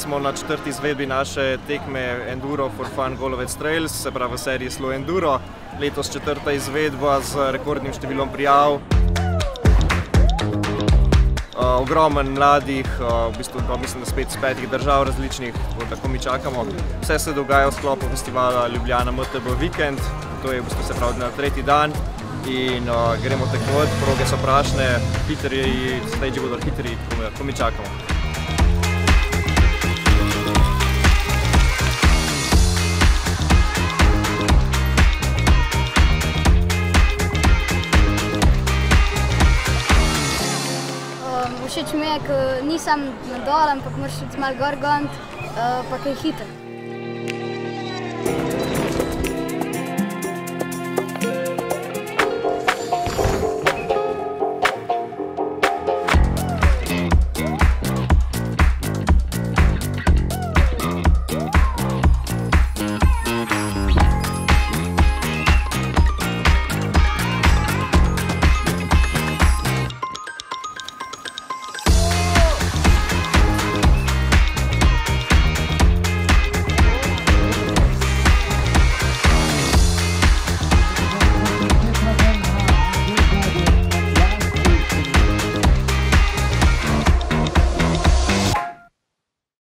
smo na 4. izvedbi naše tekme Enduro for Fun Golovec Trails, se pravi v seriji Slow Enduro. Letos 4. izvedba z rekordnim številom prijav. Ogromen mladih, v bistvu pa mislim, da spet z 5 držav različnih, tako mi čakamo. Vse se dogaja v sklopu festivala Ljubljana MTB Vikend, to je v bistvu se pravi na 3. dan. In gremo tekmovati, proge so prašne, hitri, stage bodo hitri, tako mi čakamo. Všeč mi je, ker nisem nadol, ampak moraš iti malo gor goniti, pa kaj hiter.